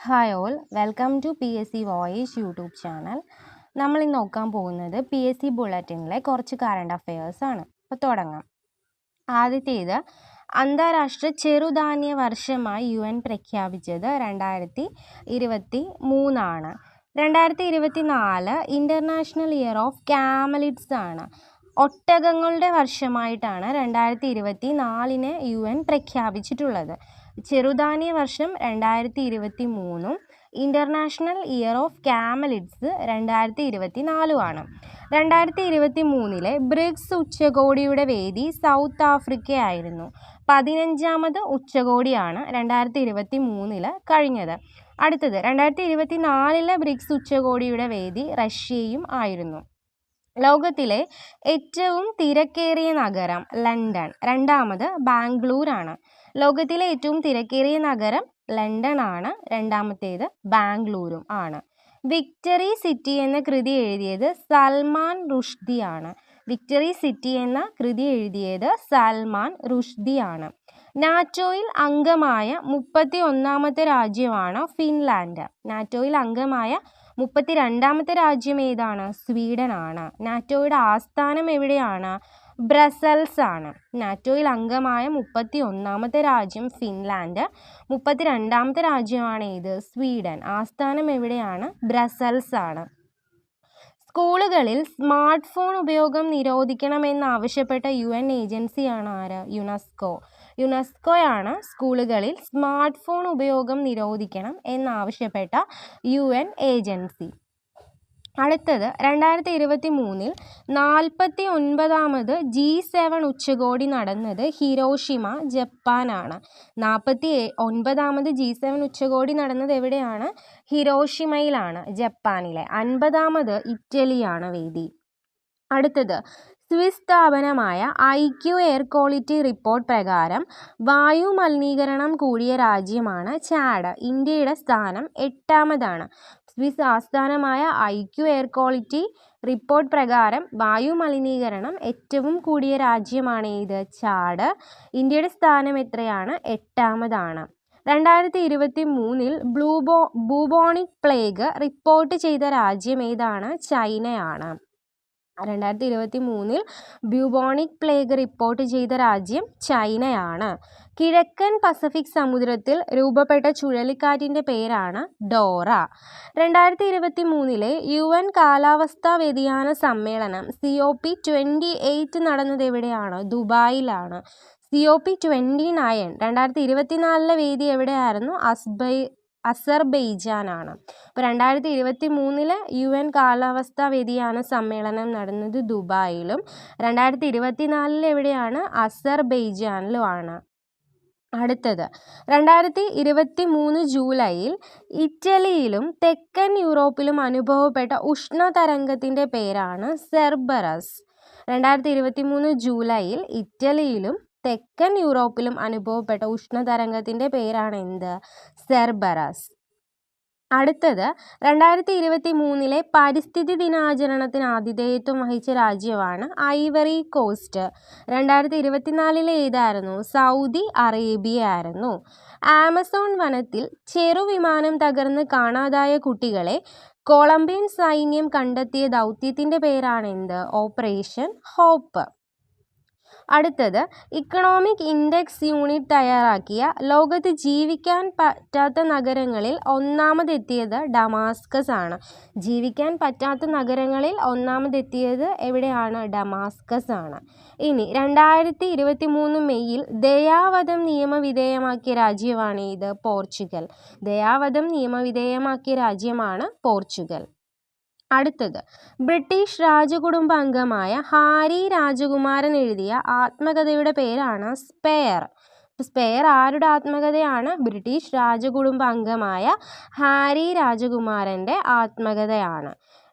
Hi all, welcome to PSC voice YouTube channel. നമ്മൾ ഇന്ന് നോക്കാൻ പോകുന്നത് PSC ബുള്ളറ്റിനിലെ കുറച്ച് കറണ്ട് അഫയേഴ്സ് ആണ്. അപ്പോൾ തുടങ്ങാം. ആദ്യത്തേത്, അന്താരാഷ്ട്ര ചെറുധാന്യ വർഷമായി UN പ്രഖ്യാപിച്ചത് 2023 ആണ്. 2024 ഇൻ്റർനാഷണൽ ഇയർ ഓഫ് ക്യാമലിഡ്സ് ആണ്. ഒട്ടകങ്ങളുടെ വർഷമായിട്ടാണ് 2024 UN പ്രഖ്യാപിച്ചിട്ടുള്ളത്. ചെറുധാന്യ വർഷം 2023 ഇൻ്റർനാഷണൽ ഇയർ ഓഫ് ക്യാമലിഡ്സ് 2024 ആണ്. 2023 ബ്രിക്സ് ഉച്ചകോടിയുടെ വേദി സൗത്ത് ആഫ്രിക്കയായിരുന്നു. 15ാമത് ഉച്ചകോടിയാണ് 2023 കഴിഞ്ഞത്. അടുത്തത്, 2024 ബ്രിക്സ് ഉച്ചകോടിയുടെ വേദി റഷ്യയും ആയിരുന്നു. ലോകത്തിലെ ഏറ്റവും തിരക്കേറിയ നഗരം ലണ്ടൻ, രണ്ടാമത് ബാംഗ്ലൂരാണ്. ലോകത്തിലെ ഏറ്റവും തിരക്കേറിയ നഗരം ലണ്ടൻ ആണ്, രണ്ടാമത്തേത് ബാംഗ്ലൂരും ആണ്. വിക്ടറി സിറ്റി എന്ന കൃതി എഴുതിയത് സൽമാൻ റുഷ്ദി ആണ്. വിക്ടറി സിറ്റി എന്ന കൃതി എഴുതിയത് സൽമാൻ റുഷ്ദി ആണ്. നാറ്റോയിൽ അംഗമായ 31ാമത്തെ രാജ്യമാണ് ഫിൻലാൻഡ്. നാറ്റോയിൽ അംഗമായ 32ാമത്തെ രാജ്യം ഏതാണ്? സ്വീഡൻ ആണ്. നാറ്റോയുടെ ആസ്ഥാനം എവിടെയാണ്? ബ്രസൽസ് ആണ്. നാറ്റോയിൽ അംഗമായ 31ാമത്തെ രാജ്യം ഫിൻലാൻഡ്, 32ാമത്തെ രാജ്യമാണ് ഏത്? സ്വീഡൻ. ആസ്ഥാനം എവിടെയാണ്? ബ്രസൽസ് ആണ്. സ്കൂളുകളിൽ സ്മാർട്ട് ഫോൺ ഉപയോഗം നിരോധിക്കണമെന്നാവശ്യപ്പെട്ട UN ഏജൻസിയാണ് ആര്? യുനെസ്കോ. യുനെസ്കോയാണ് സ്കൂളുകളിൽ സ്മാർട്ട് ഫോൺ ഉപയോഗം നിരോധിക്കണം എന്നാവശ്യപ്പെട്ട UN ഏജൻസി. അടുത്തത്, 2023 49ാമത് G7 ഉച്ചകോടി നടന്നത് ഹിരോഷിമ, ജപ്പാനാണ്. 49ാമത് G7 ഉച്ചകോടി നടന്നത് എവിടെയാണ്? ഹിരോഷിമയിലാണ്, ജപ്പാനിലെ. 50ാമത് ഇറ്റലിയാണ് വേദി. അടുത്തത്, സ്വിസ് സ്ഥാപനമായ IQ എയർ ക്വാളിറ്റി റിപ്പോർട്ട് പ്രകാരം വായു മലിനീകരണം കൂടിയ രാജ്യമാണ് ചാഡ്. ഇന്ത്യയുടെ സ്ഥാനം 8ാമതാണ്. സ്വിസ് ആസ്ഥാനമായ IQ എയർ ക്വാളിറ്റി റിപ്പോർട്ട് പ്രകാരം വായു മലിനീകരണം ഏറ്റവും കൂടിയ രാജ്യമാണ് ഏത്? ചാഡ്. ഇന്ത്യയുടെ സ്ഥാനം എത്രയാണ്? 8ാമതാണ്. 2023 ബൂബോണിക് പ്ലേഗ് റിപ്പോർട്ട് ചെയ്ത രാജ്യം ഏതാണ്? ചൈനയാണ്. 2023 ബൂബോണിക് പ്ലേഗ് റിപ്പോർട്ട് ചെയ്ത രാജ്യം ചൈനയാണ്. കിഴക്കൻ പസഫിക് സമുദ്രത്തിൽ രൂപപ്പെട്ട ചുഴലിക്കാറ്റിൻ്റെ പേരാണ് ഡോറ. 2023 UN കാലാവസ്ഥാ വ്യതിയാന സമ്മേളനം COP28 നടന്നത് എവിടെയാണ്? ദുബായിലാണ്. COP29 2024 വേദി എവിടെയായിരുന്നു? അസർബൈജാനാണ്. അപ്പോൾ 2023 UN കാലാവസ്ഥാ വ്യതിയാന സമ്മേളനം നടന്നത് ദുബായിലും 2024 എവിടെയാണ്? അസർബൈജാനിലുമാണ്. അടുത്തത്, 2023 ജൂലൈയിൽ ഇറ്റലിയിലും തെക്കൻ യൂറോപ്പിലും അനുഭവപ്പെട്ട ഉഷ്ണതരംഗത്തിൻ്റെ പേരാണ് സെർബറസ്. 2023 ജൂലൈയിൽ ഇറ്റലിയിലും തെക്കൻ യൂറോപ്പിലും അനുഭവപ്പെട്ട ഉഷ്ണതരംഗത്തിൻ്റെ പേരാണ് എന്ത്? സെർബറസ്. അടുത്തത്, 2023 പരിസ്ഥിതി ദിനാചരണത്തിന് ആതിഥേയത്വം വഹിച്ച രാജ്യമാണ് ഐവറി കോസ്റ്റ്. 2024 ഏതായിരുന്നു? സൗദി അറേബ്യ ആയിരുന്നു. ആമസോൺ വനത്തിൽ ചെറുവിമാനം തകർന്ന് കാണാതായ കുട്ടികളെ കൊളംബിയൻ സൈന്യം കണ്ടെത്തിയ ദൗത്യത്തിൻ്റെ പേരാണ് എന്ത്? Operation hope. അടുത്തത്, ഇക്കണോമിക് ഇൻഡെക്സ് യൂണിറ്റ് തയ്യാറാക്കിയ ലോകത്ത് ജീവിക്കാൻ പറ്റാത്ത നഗരങ്ങളിൽ ഒന്നാമതെത്തിയത് ഡമാസ്കസ് ആണ്. ജീവിക്കാൻ പറ്റാത്ത നഗരങ്ങളിൽ ഒന്നാമതെത്തിയത് എവിടെയാണ്? ഡമാസ്കസ് ആണ്. ഇനി 2023 മെയ്യിൽ ദയാവധം നിയമവിധേയമാക്കിയ രാജ്യമാണ് ഇത്? പോർച്ചുഗൽ. ദയാവധം നിയമവിധേയമാക്കിയ രാജ്യമാണ് പോർച്ചുഗൽ. അടുത്തത്, ബ്രിട്ടീഷ് രാജകുടുംബ അംഗമായ ഹാരി രാജകുമാരൻ എഴുതിയ ആത്മകഥയുടെ പേരാണ് സ്പെയർ. സ്പെയർ ആരുടെ ആത്മകഥയാണ്? ബ്രിട്ടീഷ് രാജകുടുംബ അംഗമായ ഹാരി രാജകുമാരൻ്റെ ആത്മകഥയാണ്.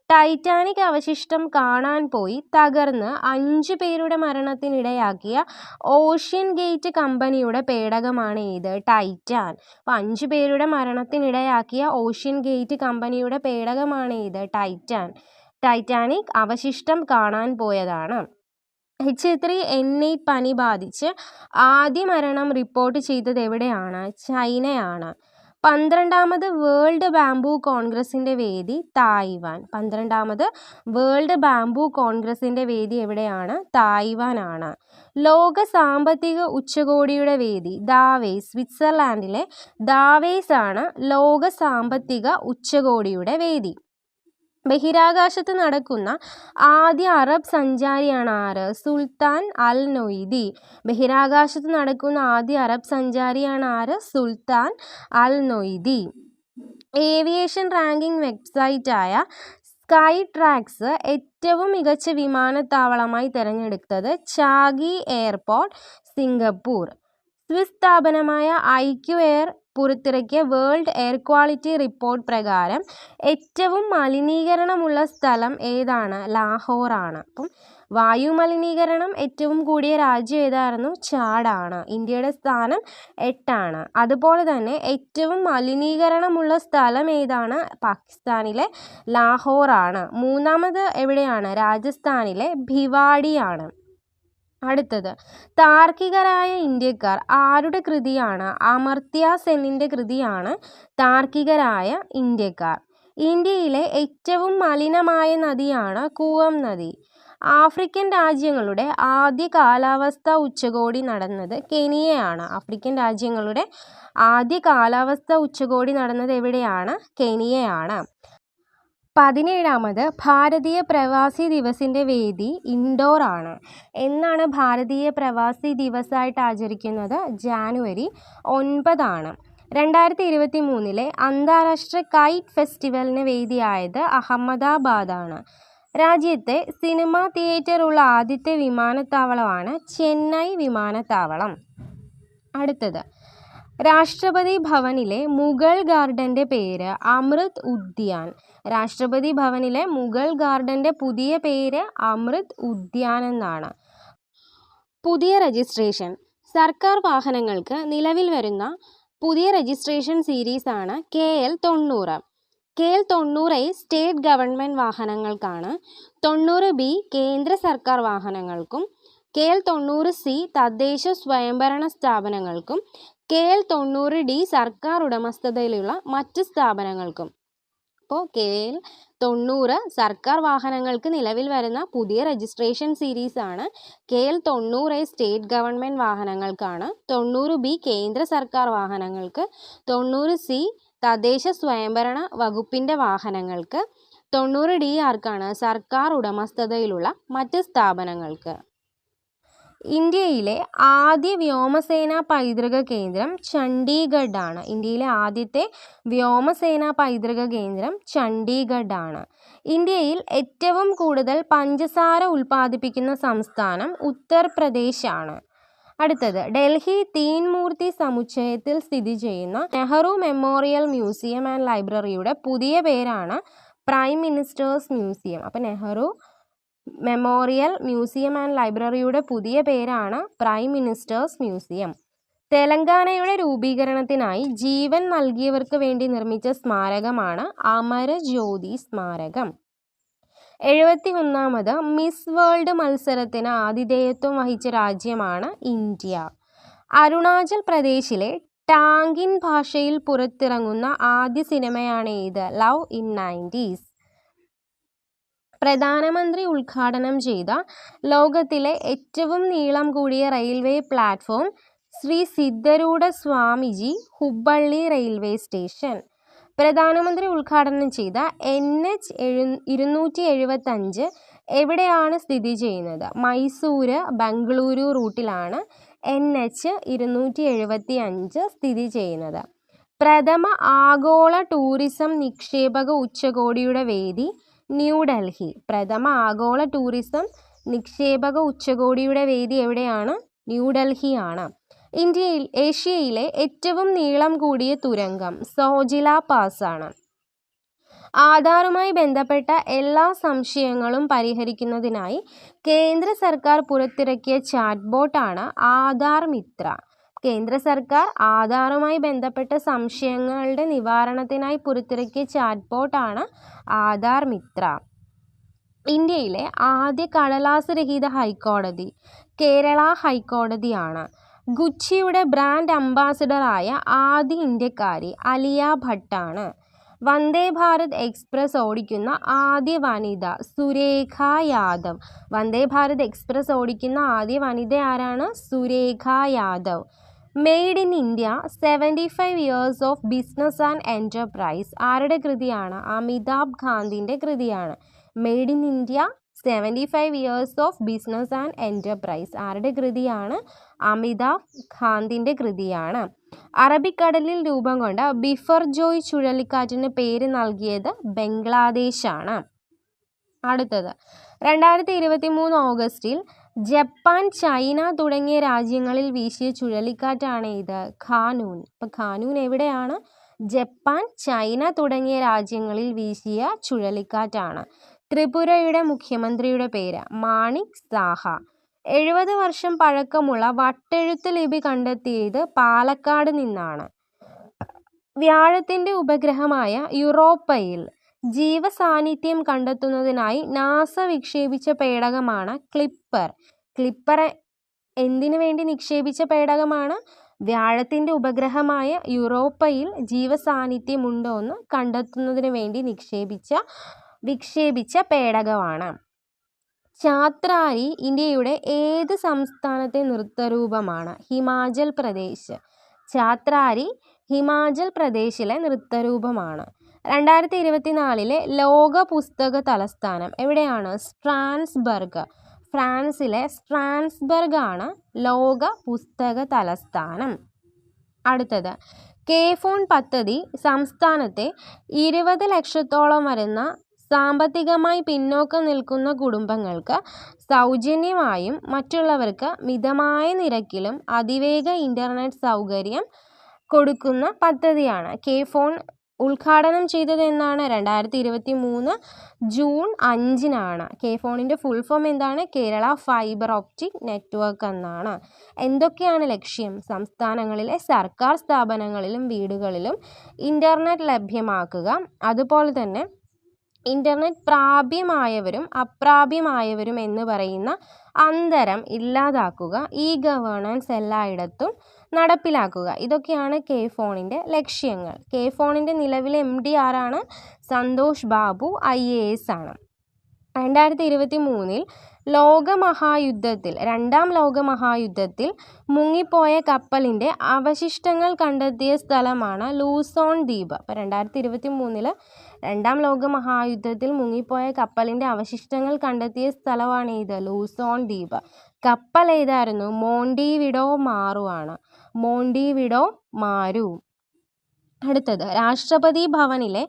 ടൈറ്റാനിക് അവശിഷ്ടം കാണാൻ പോയി തകർന്ന് 5 പേരുടെ മരണത്തിനിടയാക്കിയ ഓഷ്യൻ ഗേറ്റ് കമ്പനിയുടെ പേടകമാണ് ഏത്? ടൈറ്റാൻ. അപ്പോൾ 5 പേരുടെ മരണത്തിനിടയാക്കിയ ഓഷ്യൻ ഗേറ്റ് കമ്പനിയുടെ പേടകമാണ് ഏത്? ടൈറ്റാൻ. ടൈറ്റാനിക് അവശിഷ്ടം കാണാൻ പോയതാണ്. H3N8 പനി ബാധിച്ച് ആദ്യ മരണം റിപ്പോർട്ട് ചെയ്തത് എവിടെയാണ്? ചൈനയാണ്. 12ാമത് വേൾഡ് ബാംബു കോൺഗ്രസിൻ്റെ വേദി തായ്വാൻ. 12ാമത് വേൾഡ് ബാംബു കോൺഗ്രസിൻ്റെ വേദി എവിടെയാണ്? തായ്വാനാണ്. ലോക സാമ്പത്തിക ഉച്ചകോടിയുടെ വേദി ദാവേസ്. സ്വിറ്റ്സർലാൻഡിലെ ദാവേസ് ആണ് ലോക സാമ്പത്തിക ഉച്ചകോടിയുടെ വേദി. ബഹിരാകാശത്ത് നടക്കുന്ന ആദ്യ അറബ് സഞ്ചാരിയാണ് ആര്? സുൽത്താൻ അൽ നൊയ്ദി. ബഹിരാകാശത്ത് നടക്കുന്ന ആദ്യ അറബ് സഞ്ചാരിയാണ് ആര്? സുൽത്താൻ അൽ നൊയ്ദി. ഏവിയേഷൻ റാങ്കിംഗ് വെബ്സൈറ്റായ സ്കൈ ട്രാക്സ് ഏറ്റവും മികച്ച വിമാനത്താവളമായി തിരഞ്ഞെടുത്തത് ചാഗി എയർപോർട്ട്, സിംഗപ്പൂർ. സ്വിസ് സ്ഥാപനമായ ഐക്യു എയർ പുറത്തിറക്കിയ വേൾഡ് എയർ ക്വാളിറ്റി റിപ്പോർട്ട് പ്രകാരം ഏറ്റവും മലിനീകരണമുള്ള സ്ഥലം ഏതാണ്? ലാഹോറാണ്. അപ്പം വായു മലിനീകരണം ഏറ്റവും കൂടിയ രാജ്യം ഏതായിരുന്നു? ചാഡാണ്. ഇന്ത്യയുടെ സ്ഥാനം 8ആണ്. അതുപോലെ തന്നെ ഏറ്റവും മലിനീകരണമുള്ള സ്ഥലം ഏതാണ്? പാകിസ്ഥാനിലെ ലാഹോറാണ്. മൂന്നാമത് എവിടെയാണ്? രാജസ്ഥാനിലെ ഭിവാഡിയാണ്. അടുത്തത് താർക്കികരായ ഇന്ത്യക്കാർ ആരുടെ കൃതിയാണ്? അമർത്യ സെന്നിൻ്റെ കൃതിയാണ് താർക്കികരായ ഇന്ത്യക്കാർ. ഇന്ത്യയിലെ ഏറ്റവും മലിനമായ നദിയാണ് കൂവം നദി. ആഫ്രിക്കൻ രാജ്യങ്ങളുടെ ആദ്യ കാലാവസ്ഥാ ഉച്ചകോടി നടന്നത് കെനിയയാണ്. ആഫ്രിക്കൻ രാജ്യങ്ങളുടെ ആദ്യ കാലാവസ്ഥാ ഉച്ചകോടി നടന്നത് എവിടെയാണ്? കെനിയയാണ്. 17ാമത് ഭാരതീയ പ്രവാസി ദിവസിൻ്റെ വേദി ഇൻഡോർ ആണ്. എന്നാണ് ഭാരതീയ പ്രവാസി ദിവസമായിട്ട് ആചരിക്കുന്നത്? ജാനുവരി 9 2023 അന്താരാഷ്ട്ര കൈറ്റ് ഫെസ്റ്റിവലിന് വേദിയായത് അഹമ്മദാബാദാണ്. രാജ്യത്തെ സിനിമാ തിയേറ്ററുള്ള ആദ്യത്തെ വിമാനത്താവളമാണ് ചെന്നൈ വിമാനത്താവളം. അടുത്തത് രാഷ്ട്രപതി ഭവനിലെ മുഗൾ ഗാർഡൻ്റെ പേര് അമൃത് ഉദ്യാൻ. രാഷ്ട്രപതി ഭവനിലെ മുഗൾ ഗാർഡൻ്റെ പുതിയ പേര് അമൃത് ഉദ്യാൻ എന്നാണ്. പുതിയ രജിസ്ട്രേഷൻ. സർക്കാർ വാഹനങ്ങൾക്ക് നിലവിൽ വരുന്ന പുതിയ രജിസ്ട്രേഷൻ സീരീസാണ് KL 90. KL 90A state government വാഹനങ്ങൾക്കാണ്. 90B കേന്ദ്ര സർക്കാർ വാഹനങ്ങൾക്കും. KL 90C തദ്ദേശ സ്വയംഭരണ സ്ഥാപനങ്ങൾക്കും. KL 90D സർക്കാർ ഉടമസ്ഥതയിലുള്ള മറ്റ് സ്ഥാപനങ്ങൾക്കും. അപ്പോൾ KL 90 സർക്കാർ വാഹനങ്ങൾക്ക് നിലവിൽ വരുന്ന പുതിയ രജിസ്ട്രേഷൻ സീരീസാണ്. KL 90A സ്റ്റേറ്റ് ഗവൺമെൻറ് വാഹനങ്ങൾക്കാണ്. 90B കേന്ദ്ര സർക്കാർ വാഹനങ്ങൾക്ക്. 90C തദ്ദേശ സ്വയംഭരണ വകുപ്പിൻ്റെ വാഹനങ്ങൾക്ക്. 90D ആർക്കാണ്? സർക്കാർ ഉടമസ്ഥതയിലുള്ള മറ്റ് സ്ഥാപനങ്ങൾക്ക്. ഇന്ത്യയിലെ ആദ്യ വ്യോമസേനാ പൈതൃക കേന്ദ്രം ചണ്ഡീഗഡ് ആണ്. ഇന്ത്യയിലെ ആദ്യത്തെ വ്യോമസേനാ പൈതൃക കേന്ദ്രം ചണ്ഡീഗഡ് ആണ്. ഇന്ത്യയിൽ ഏറ്റവും കൂടുതൽ പഞ്ചസാര ഉൽപ്പാദിപ്പിക്കുന്ന സംസ്ഥാനം ഉത്തർപ്രദേശ് ആണ്. അടുത്തത് ഡൽഹി തീൻമൂർത്തി സമുച്ചയത്തിൽ സ്ഥിതി ചെയ്യുന്ന നെഹ്റു മെമ്മോറിയൽ മ്യൂസിയം ആൻഡ് ലൈബ്രറിയുടെ പുതിയ പേരാണ് പ്രൈം മിനിസ്റ്റേഴ്സ് മ്യൂസിയം. അപ്പോൾ നെഹ്റു മെമ്മോറിയൽ മ്യൂസിയം ആൻഡ് ലൈബ്രറിയുടെ പുതിയ പേരാണ് പ്രൈം മിനിസ്റ്റേഴ്സ് മ്യൂസിയം. തെലങ്കാനയുടെ രൂപീകരണത്തിനായി ജീവൻ നൽകിയവർക്ക് വേണ്ടി നിർമ്മിച്ച സ്മാരകമാണ് അമരജ്യോതി സ്മാരകം. 71ാമത് മിസ് വേൾഡ് മത്സരത്തിന് ആതിഥേയത്വം വഹിച്ച രാജ്യമാണ് ഇന്ത്യ. അരുണാചൽ പ്രദേശിലെ ടാങ്കിൻ ഭാഷയിൽ പുറത്തിറങ്ങുന്ന ആദ്യ സിനിമയാണ് ഏത്? Love in 90s. പ്രധാനമന്ത്രി ഉദ്ഘാടനം ചെയ്ത ലോകത്തിലെ ഏറ്റവും നീളം കൂടിയ railway platform Shri Siddharoodha Swamiji Hubballi railway station. പ്രധാനമന്ത്രി ഉദ്ഘാടനം ചെയ്ത NH 275 എവിടെയാണ് സ്ഥിതി ചെയ്യുന്നത്? മൈസൂര് ബംഗളൂരു റൂട്ടിലാണ് NH 275 സ്ഥിതി ചെയ്യുന്നത്. പ്രഥമ ആഗോള ടൂറിസം നിക്ഷേപക ഉച്ചകോടിയുടെ വേദി ന്യൂഡൽഹി. പ്രഥമ ആഗോള ടൂറിസം നിക്ഷേപക ഉച്ചകോടിയുടെ വേദി എവിടെയാണ്? ന്യൂഡൽഹിയാണ്. ഏഷ്യയിലെ ഏറ്റവും നീളം കൂടിയ തുരങ്കം സോജില പാസ് ആണ്. ആധാറുമായി ബന്ധപ്പെട്ട എല്ലാ സംശയങ്ങളും പരിഹരിക്കുന്നതിനായി കേന്ദ്ര സർക്കാർ പുറത്തിറക്കിയ ചാറ്റ് ബോട്ടാണ് ആധാർ മിത്ര. കേന്ദ്ര സർക്കാർ ആധാറുമായി ബന്ധപ്പെട്ട സംശയങ്ങളുടെ നിവാരണത്തിനായി പുറത്തിറക്കിയ ചാറ്റ് ബോട്ടാണ് ആധാർ മിത്ര. ഇന്ത്യയിലെ ആദ്യ കടലാസ് രഹിത ഹൈക്കോടതി കേരള ഹൈക്കോടതിയാണ്. ഗുച്ചിയുടെ ബ്രാൻഡ് അംബാസഡറായ ആദ്യ ഇന്ത്യക്കാരി അലിയ ഭട്ടാണ്. വന്ദേ ഭാരത് എക്സ്പ്രസ് ഓടിക്കുന്ന ആദ്യ വനിത സുരേഖ യാദവ്. വന്ദേ ഭാരത് എക്സ്പ്രസ് ഓടിക്കുന്ന ആദ്യ വനിത ആരാണ്? Surekha Yadav. Made in India 75 years of business and enterprise ആരുടെ കൃതിയാണ്? അമിതാഭ് കാന്തിൻ്റെ കൃതിയാണ്. Made in India 75 years of business and enterprise ആരുടെ കൃതിയാണ്? അമിതാഭ് കാന്തിൻ്റെ കൃതിയാണ്. അറബിക്കടലിൽ രൂപം കൊണ്ട ബിഫർജോയ് ചുഴലിക്കാറ്റിന് പേര് നൽകിയത് ബംഗ്ലാദേശാണ്. അടുത്തത് 2023 ഓഗസ്റ്റിൽ ജപ്പാൻ, ചൈന തുടങ്ങിയ രാജ്യങ്ങളിൽ വീശിയ ചുഴലിക്കാറ്റാണ് ഇത് ഖാനൂൻ. അപ്പോൾ ഖാനൂൻ എവിടെയാണ്? ജപ്പാൻ, ചൈന തുടങ്ങിയ രാജ്യങ്ങളിൽ വീശിയ ചുഴലിക്കാറ്റാണ്. ത്രിപുരയുടെ മുഖ്യമന്ത്രിയുടെ പേര് മാണിക് സാഹ. 70 വർഷം പഴക്കമുള്ള വട്ടെഴുത്ത് ലിപി കണ്ടെത്തിയത് പാലക്കാട് നിന്നാണ്. വ്യാഴത്തിൻ്റെ ഉപഗ്രഹമായ യൂറോപ്പയിൽ ജീവസാന്നിധ്യം കണ്ടെത്തുന്നതിനായി നാസ വിക്ഷേപിച്ച പേടകമാണ് ക്ലിപ്പർ. ക്ലിപ്പർ എന്തിനു വേണ്ടി നിക്ഷേപിച്ച പേടകമാണ്? വ്യാഴത്തിൻ്റെ ഉപഗ്രഹമായ യൂറോപ്പയിൽ ജീവസാന്നിധ്യമുണ്ടോ എന്ന് കണ്ടെത്തുന്നതിന് വേണ്ടി വിക്ഷേപിച്ച പേടകമാണ്. ചാത്രാരി ഇന്ത്യയുടെ ഏത് സംസ്ഥാനത്തെ നൃത്തരൂപമാണ്? ഹിമാചൽ പ്രദേശ്. ചാത്രാരി ഹിമാചൽ പ്രദേശിലെ നൃത്തരൂപമാണ്. 2024 ലോക പുസ്തക തലസ്ഥാനം എവിടെയാണ്? സ്ട്രാസ്ബർഗ്. ഫ്രാൻസിലെ സ്ട്രാസ്ബർഗ് ആണ് ലോക പുസ്തക തലസ്ഥാനം. അടുത്തത് കെ-ഫോൺ പദ്ധതി സംസ്ഥാനത്തെ 20 ലക്ഷത്തോളം വരുന്ന സാമ്പത്തികമായി പിന്നോക്കം നിൽക്കുന്ന കുടുംബങ്ങൾക്ക് സൗജന്യമായും മറ്റുള്ളവർക്ക് മിതമായ നിരക്കിലും അതിവേഗ ഇൻ്റർനെറ്റ് സൗകര്യം കൊടുക്കുന്ന പദ്ധതിയാണ്. കെ-ഫോൺ ഉദ്ഘാടനം ചെയ്തത് എന്നാണ്? 2023 ജൂൺ 5-നാണ്. കെ-ഫോണിൻ്റെ ഫുൾ ഫോം എന്താണ്? കേരള ഫൈബർ ഓപ്റ്റിക് നെറ്റ്വർക്ക് എന്നാണ്. എന്തൊക്കെയാണ് ലക്ഷ്യം? സംസ്ഥാനങ്ങളിലെ സർക്കാർ സ്ഥാപനങ്ങളിലും വീടുകളിലും ഇൻ്റർനെറ്റ് ലഭ്യമാക്കുക. അതുപോലെ തന്നെ ഇൻ്റർനെറ്റ് പ്രാപ്യമായവരും അപ്രാപ്യമായവരും എന്ന് പറയുന്ന അന്തരം ഇല്ലാതാക്കുക. ഇ ഗവേണൻസ് എല്ലായിടത്തും നടപ്പിലാക്കുക. ഇതൊക്കെയാണ് കെ-ഫോണിൻ്റെ ലക്ഷ്യങ്ങൾ. കെ-ഫോണിൻ്റെ നിലവിലെ MD ആരാണ്? സന്തോഷ് ബാബു IAS ആണ്. 2023 രണ്ടാം ലോകമഹായുദ്ധത്തിൽ മുങ്ങിപ്പോയ കപ്പലിൻ്റെ അവശിഷ്ടങ്ങൾ കണ്ടെത്തിയ സ്ഥലമാണ് ലൂസോൺ ദ്വീപ്. അപ്പോൾ 2023 രണ്ടാം ലോകമഹായുദ്ധത്തിൽ മുങ്ങിപ്പോയ കപ്പലിൻ്റെ അവശിഷ്ടങ്ങൾ കണ്ടെത്തിയ സ്ഥലമാണ് ഇത് ലൂസോൺ ദ്വീപ്. കപ്പൽ ഏതായിരുന്നു? മോണ്ടിവിഡോ മാരു ആണ്. മോണ്ടിവിഡോ മാരു. അടുത്തത് രാഷ്ട്രപതി ഭവനിലെ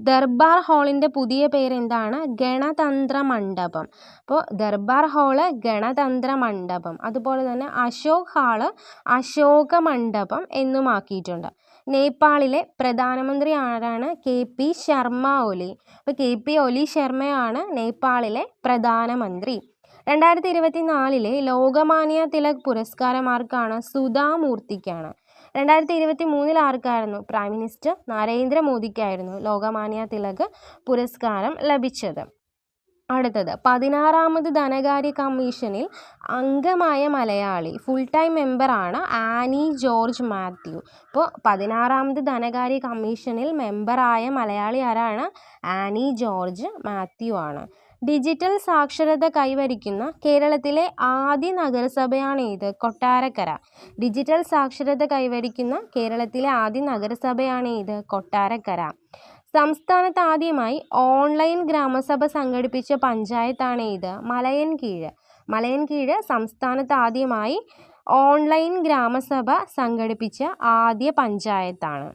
ദർബാർ ഹാളിൻ്റെ പുതിയ പേരെന്താണ്? ഗണതന്ത്ര മണ്ഡപം. അപ്പോൾ ദർബാർ ഹാള് ഗണതന്ത്ര മണ്ഡപം. അതുപോലെ തന്നെ അശോക് ഹാള് അശോക മണ്ഡപം എന്നുമാക്കിയിട്ടുണ്ട്. നേപ്പാളിലെ പ്രധാനമന്ത്രി ആരാണ്? KP ശർമ്മ ഒലി. അപ്പോൾ KP ഒലി ശർമ്മയാണ് നേപ്പാളിലെ പ്രധാനമന്ത്രി. 2024 ലോകമാന്യ തിലക് പുരസ്കാരം ആർക്കാണ്? സുധാ മൂർത്തിക്കാണ്. 2023 ആർക്കായിരുന്നു? പ്രൈം മിനിസ്റ്റർ നരേന്ദ്രമോദിക്കായിരുന്നു ലോകമാന്യ തിലക് പുരസ്കാരം ലഭിച്ചത്. അടുത്തത് 16ാമത് ധനകാര്യ കമ്മീഷനിൽ അംഗമായ മലയാളി ഫുൾ ടൈം മെമ്പറാണ് ആനി ജോർജ് മാത്യു. അപ്പോൾ 16ാമത് ധനകാര്യ കമ്മീഷനിൽ മെമ്പറായ മലയാളി ആരാണ്? ആനി ജോർജ് മാത്യു ആണ്. ഡിജിറ്റൽ സാക്ഷരത കൈവരിക്കുന്ന കേരളത്തിലെ ആദ്യ നഗരസഭയാണ് ഏത്? കൊട്ടാരക്കര. ഡിജിറ്റൽ സാക്ഷരത കൈവരിക്കുന്ന കേരളത്തിലെ ആദ്യ നഗരസഭയാണ് ഏത്? കൊട്ടാരക്കര. സംസ്ഥാനത്ത് ആദ്യമായി ഓൺലൈൻ ഗ്രാമസഭ സംഘടിപ്പിച്ച പഞ്ചായത്താണ് ഏത്? മലയൻകീഴ്. മലയൻകീഴ് സംസ്ഥാനത്ത് ആദ്യമായി ഓൺലൈൻ ഗ്രാമസഭ സംഘടിപ്പിച്ച ആദ്യ പഞ്ചായത്താണ്.